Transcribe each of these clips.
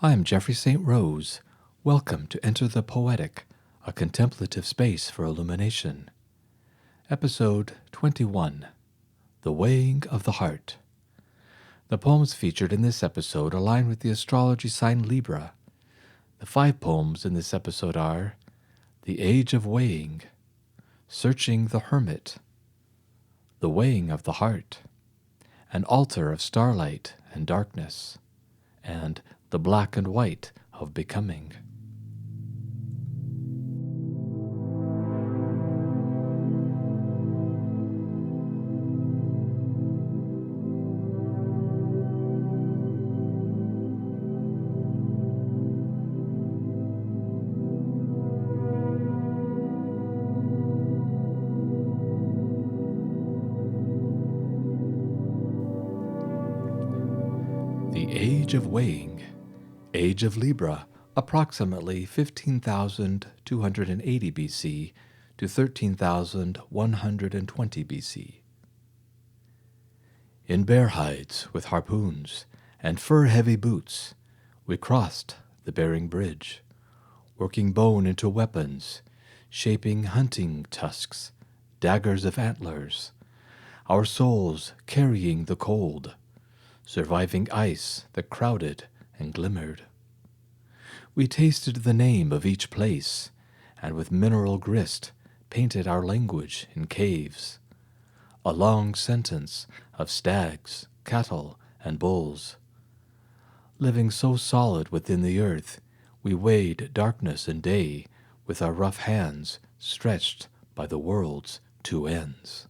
I am Jeffrey St. Rose. Welcome to Enter the Poetic, a contemplative space for illumination. Episode 21, The Weighing of the Heart. The poems featured in this episode align with the astrology sign Libra. The 5 poems in this episode are The Age of Weighing, Searching the Hermit, The Weighing of the Heart, An Altar of Starlight and Darkness, and The Black and White of Becoming. The Age of Weighing, Age of Libra, approximately 15,280 BC to 13,120 BC. In bear hides with harpoons and fur-heavy boots, we crossed the Bering Bridge, working bone into weapons, shaping hunting tusks, daggers of antlers, our souls carrying the cold, surviving ice that crowded and glimmered. We tasted the name of each place, and with mineral grist painted our language in caves, a long sentence of stags, cattle, and bulls. Living so solid within the earth, we weighed darkness and day with our rough hands stretched by the world's 2 ends.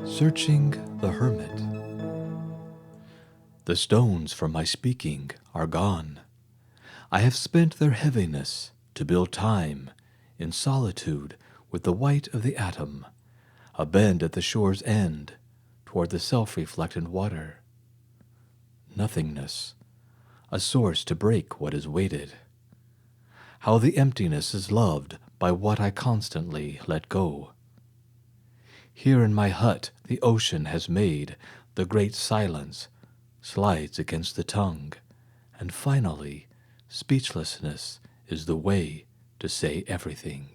Searching the Hermit. The stones from my speaking are gone. I have spent their heaviness to build time in solitude with the white of the atom, a bend at the shore's end toward the self-reflectant water. Nothingness, a source to break what is weighted. How the emptiness is loved by what I constantly let go. Here in my hut the ocean has made the great silence slides against the tongue, and finally speechlessness is the way to say everything.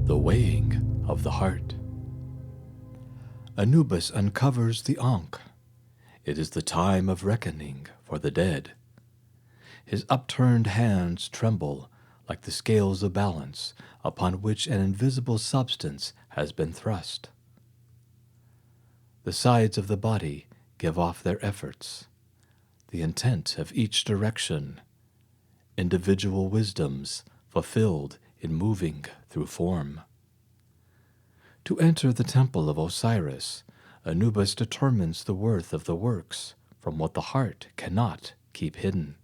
The Weighing of the Heart. Anubis uncovers the Ankh. It is the time of reckoning for the dead. His upturned hands tremble like the scales of balance upon which an invisible substance has been thrust. The sides of the body give off their efforts, the intent of each direction, individual wisdoms fulfilled in moving through form. To enter the temple of Osiris, Anubis determines the worth of the works from what the heart cannot keep hidden.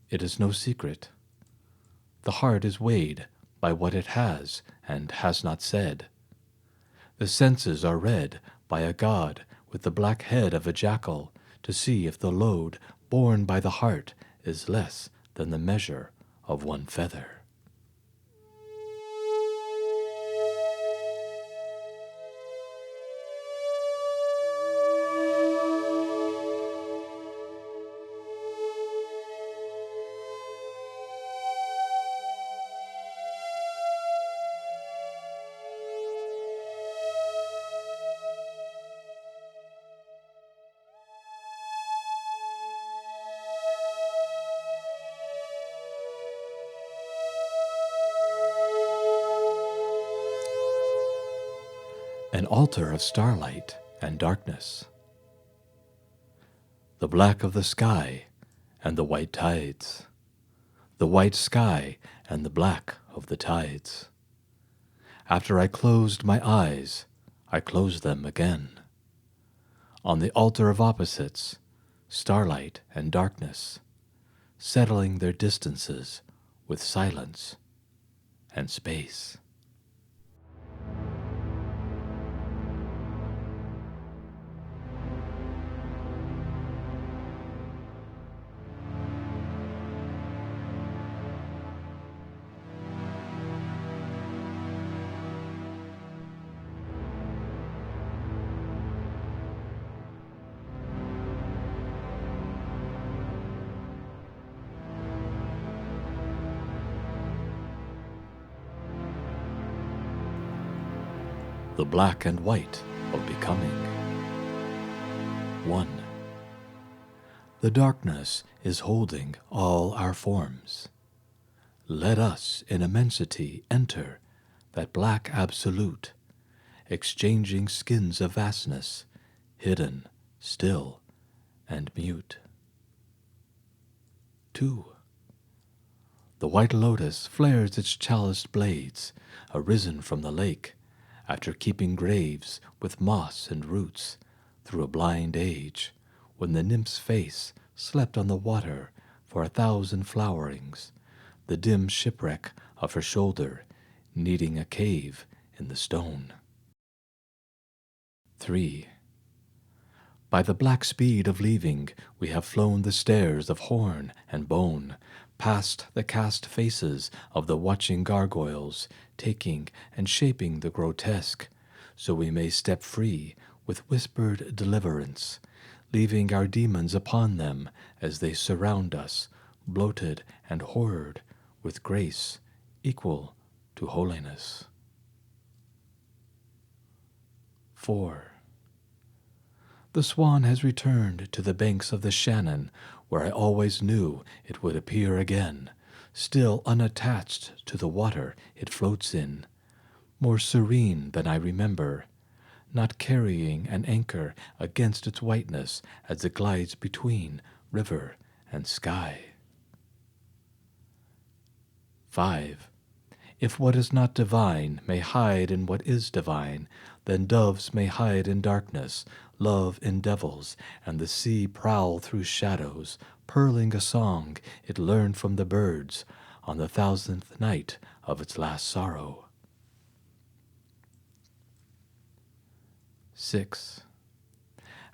It is no secret. The heart is weighed by what it has and has not said. The senses are read by a god with the black head of a jackal to see if the load borne by the heart is less than the measure of one feather. an altar of starlight and darkness, the black of the sky and the white tides, the white sky and the black of the tides. After I closed my eyes, I closed them again. On the altar of opposites, starlight and darkness, settling their distances with silence and space. The black and white of becoming. 1. The darkness is holding all our forms. Let us in immensity enter that black absolute, exchanging skins of vastness, hidden, still, and mute. 2. The white lotus flares its chaliced blades, arisen from the lake, after keeping graves with moss and roots through a blind age, when the nymph's face slept on the water for 1,000 flowerings, the dim shipwreck of her shoulder needing a cave in the stone. 3. By the black speed of leaving, we have flown the stairs of horn and bone, past the cast faces of the watching gargoyles, taking and shaping the grotesque, so we may step free with whispered deliverance, leaving our demons upon them as they surround us, bloated and horrored with grace equal to holiness. 4. The swan has returned to the banks of the Shannon, where I always knew it would appear again. Still unattached to the water it floats in, more serene than I remember, not carrying an anchor against its whiteness as it glides between river and sky. 5. If what is not divine may hide in what is divine, then doves may hide in darkness, love in devils, and the sea prowl through shadows, purling a song it learned from the birds on the 1,000th night of its last sorrow. 6.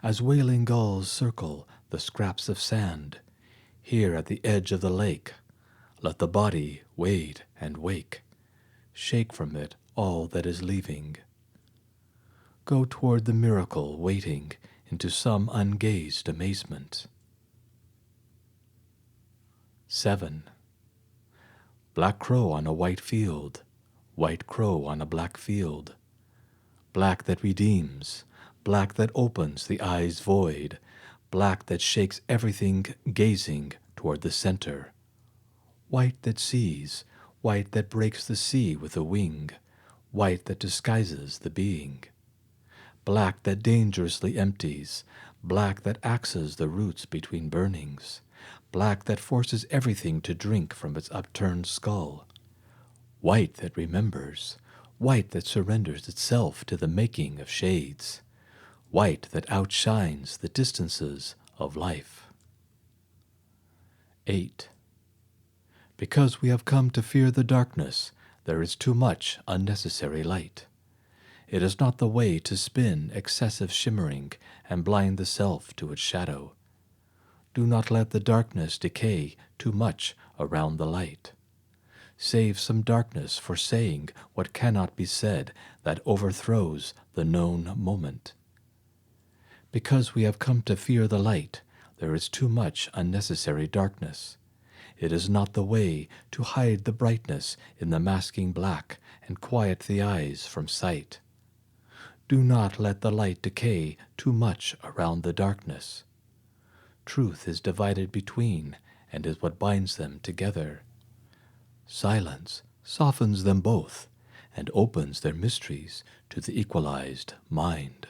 As wailing gulls circle the scraps of sand, here at the edge of the lake, let the body wade and wake, shake from it all that is leaving. Go toward the miracle waiting into some ungazed amazement. 7. Black crow on a white field, white crow on a black field, black that redeems, black that opens the eye's void, black that shakes everything gazing toward the center, white that sees, white that breaks the sea with a wing, white that disguises the being, black that dangerously empties, black that axes the roots between burnings, black that forces everything to drink from its upturned skull, white that remembers, white that surrenders itself to the making of shades, white that outshines the distances of life. 8. Because we have come to fear the darkness, there is too much unnecessary light. It is not the way to spin excessive shimmering and blind the self to its shadow. Do not let the darkness decay too much around the light. Save some darkness for saying what cannot be said that overthrows the known moment. Because we have come to fear the light, there is too much unnecessary darkness. It is not the way to hide the brightness in the masking black and quiet the eyes from sight. Do not let the light decay too much around the darkness. Truth is divided between and is what binds them together. Silence softens them both, and opens their mysteries to the equalized mind.